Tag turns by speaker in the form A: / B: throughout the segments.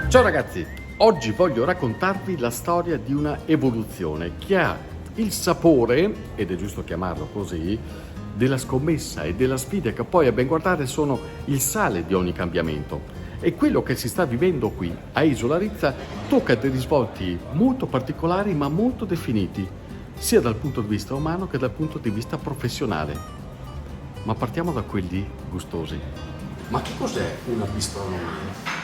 A: Ciao ragazzi, oggi voglio raccontarvi la storia di una evoluzione che ha il sapore, ed è giusto chiamarlo così, della scommessa e della sfida che poi a ben guardare sono il sale di ogni cambiamento. E quello che si sta vivendo qui a Isola Rizza tocca dei risvolti molto particolari ma molto definiti, sia dal punto di vista umano che dal punto di vista professionale. Ma partiamo da quelli gustosi. Ma che cos'è una bistronomia?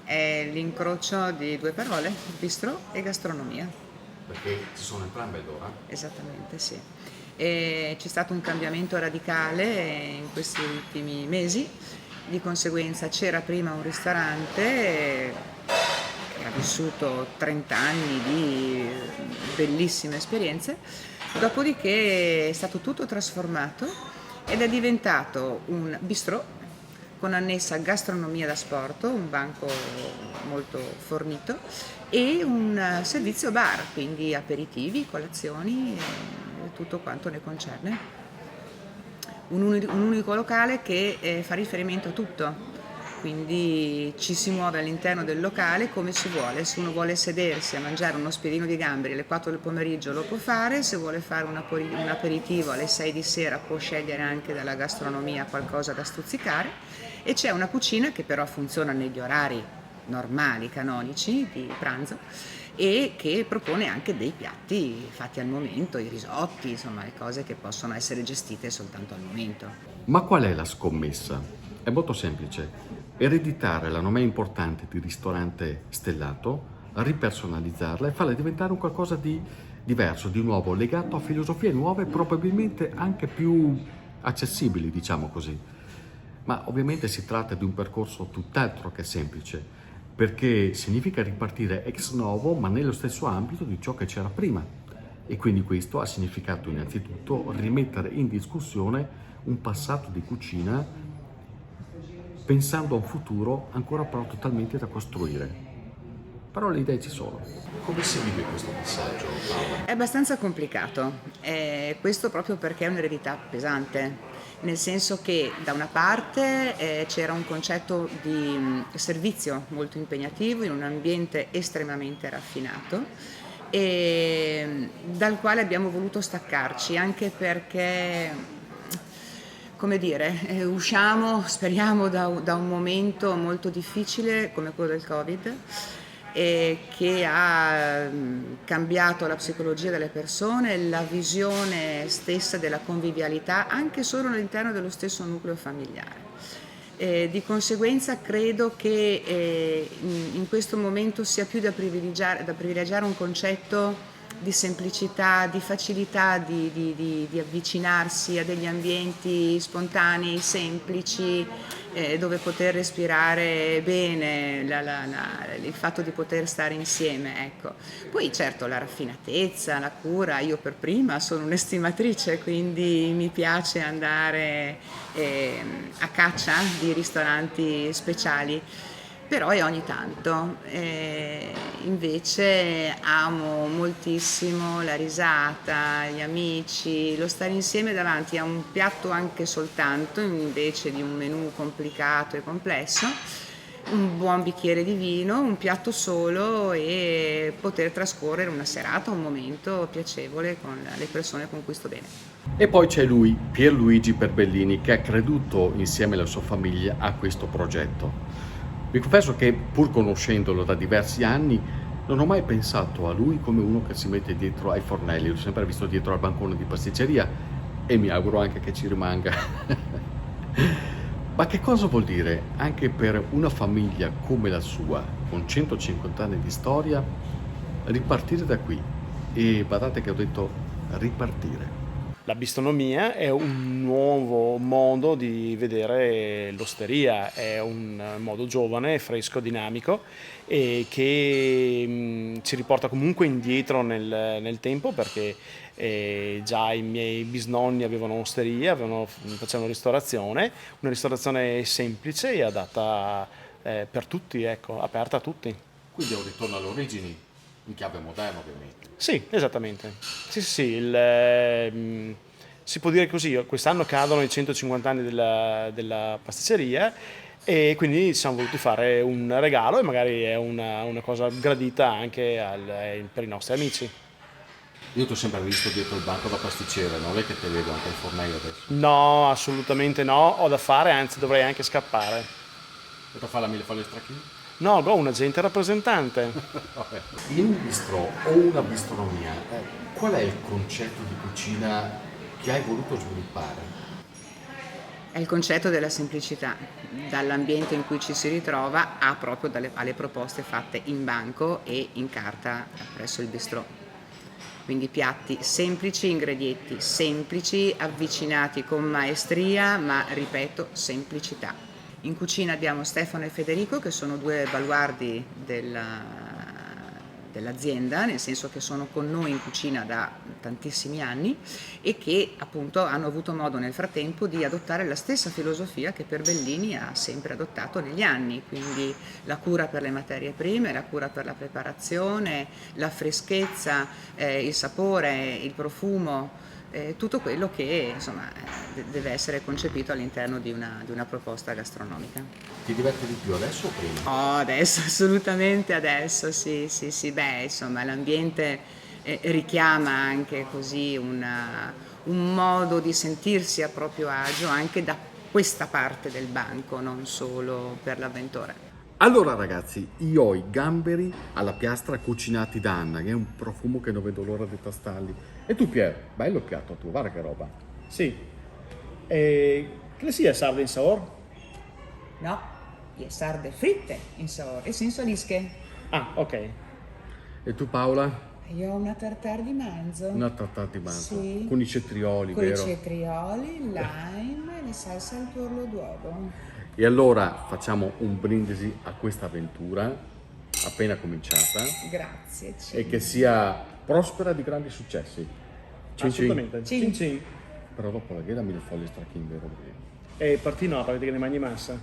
B: È l'incrocio di due parole, bistrò e gastronomia.
A: Perché ci sono entrambe allora?
B: Esattamente, sì. E c'è stato un cambiamento radicale in questi ultimi mesi, di conseguenza c'era prima un ristorante che ha vissuto 30 anni di bellissime esperienze, dopodiché è stato tutto trasformato ed è diventato un bistrò con annessa gastronomia da sport, un banco molto fornito e un servizio bar, quindi aperitivi, colazioni e tutto quanto ne concerne. Un unico locale che fa riferimento a tutto, quindi ci si muove all'interno del locale come si vuole. Se uno vuole sedersi a mangiare uno spiedino di gamberi alle 4 del pomeriggio lo può fare, se vuole fare un aperitivo alle 6 di sera può scegliere anche dalla gastronomia qualcosa da stuzzicare. E c'è una cucina che però funziona negli orari normali, canonici di pranzo e che propone anche dei piatti fatti al momento, i risotti, insomma le cose che possono essere gestite soltanto al momento.
A: Ma qual è la scommessa? È molto semplice. Ereditare la nomea importante di ristorante stellato, ripersonalizzarla e farla diventare un qualcosa di diverso, di nuovo, legato a filosofie nuove, probabilmente anche più accessibili, diciamo così. Ma ovviamente si tratta di un percorso tutt'altro che semplice, perché significa ripartire ex novo, ma nello stesso ambito di ciò che c'era prima. E quindi questo ha significato innanzitutto rimettere in discussione un passato di cucina, pensando a un futuro ancora però totalmente da costruire. Però le idee ci sono. Come si vive questo passaggio, Paola?
B: È abbastanza complicato, questo proprio perché è un'eredità pesante. Nel senso che da una parte c'era un concetto di servizio molto impegnativo in un ambiente estremamente raffinato e dal quale abbiamo voluto staccarci, anche perché, come dire, usciamo, speriamo, da un momento molto difficile come quello del Covid, che ha cambiato la psicologia delle persone, la visione stessa della convivialità, anche solo all'interno dello stesso nucleo familiare. Di conseguenza credo che in questo momento sia più da privilegiare un concetto di semplicità, di facilità di avvicinarsi a degli ambienti spontanei, semplici, dove poter respirare bene, il fatto di poter stare insieme, ecco. Poi certo la raffinatezza, la cura, io per prima sono un'estimatrice, quindi mi piace andare a caccia di ristoranti speciali. Però è ogni tanto, invece amo moltissimo la risata, gli amici, lo stare insieme davanti a un piatto anche soltanto, invece di un menù complicato e complesso, un buon bicchiere di vino, un piatto solo e poter trascorrere una serata, un momento piacevole con le persone con cui sto bene.
A: E poi c'è lui, Pierluigi Perbellini, che ha creduto insieme alla sua famiglia a questo progetto. Vi confesso che, pur conoscendolo da diversi anni, non ho mai pensato a lui come uno che si mette dietro ai fornelli, l'ho sempre visto dietro al bancone di pasticceria e mi auguro anche che ci rimanga. Ma che cosa vuol dire anche per una famiglia come la sua, con 150 anni di storia, ripartire da qui? E badate che ho detto ripartire.
C: La bistronomia è un nuovo modo di vedere l'osteria, è un modo giovane, fresco, dinamico e che ci riporta comunque indietro nel tempo, perché già i miei bisnonni avevano osteria, facevano ristorazione, una ristorazione semplice e adatta per tutti, ecco, aperta a tutti.
A: Quindi è un ritorno alle origini, in chiave moderna ovviamente.
C: Sì, esattamente. Sì, sì, sì, si può dire così, quest'anno cadono i 150 anni della pasticceria e quindi ci siamo voluti fare un regalo e magari è una cosa gradita anche per i nostri amici.
A: Io ti ho sempre visto dietro il banco da pasticcere, non è che te vedo anche il fornaio adesso.
C: No, assolutamente no, ho da fare, anzi dovrei anche scappare.
A: E per fare la millefoglie stracchini?
C: No, ho un agente rappresentante.
A: Vabbè. In un bistrò o una bistronomia, qual è il concetto di cucina che hai voluto sviluppare?
B: È il concetto della semplicità, dall'ambiente in cui ci si ritrova alle proposte fatte in banco e in carta presso il bistrò. Quindi piatti semplici, ingredienti semplici, avvicinati con maestria, ma ripeto, semplicità. In cucina abbiamo Stefano e Federico, che sono due baluardi dell'azienda, nel senso che sono con noi in cucina da tantissimi anni e che appunto hanno avuto modo nel frattempo di adottare la stessa filosofia che Perbellini ha sempre adottato negli anni, quindi la cura per le materie prime, la cura per la preparazione, la freschezza, il sapore, il profumo, tutto quello che insomma deve essere concepito all'interno di una proposta gastronomica.
A: Ti diverti di più adesso o prima?
B: Oh, adesso, assolutamente adesso, sì, sì, sì, beh, insomma, l'ambiente richiama anche così un modo di sentirsi a proprio agio anche da questa parte del banco, non solo per l'avventore.
A: Allora ragazzi, io ho i gamberi alla piastra cucinati da Anna, che è un profumo che non vedo l'ora di tastarli. E tu Pier, bello il piatto tuo, guarda che roba.
C: Sì. Che sia sarde in sabor?
B: No, le sarde fritte in sapore, e senza lische.
C: Ah, ok.
A: E tu Paola?
B: Io ho una tartare di manzo.
A: Una tartare di manzo,
B: Sì.
A: con i cetrioli,
B: Con i
A: vero?
B: cetrioli, il lime e le salse al tuorlo d'uovo.
A: E allora facciamo un brindisi a questa avventura appena cominciata
B: Grazie.
A: e che sia prospera di grandi successi. Cin cin.
C: Assolutamente.
B: Cin.
C: Cin cin.
A: Però dopo la ghera mi le foglie stracchine, vero?
C: E partino a pratica di magni massa.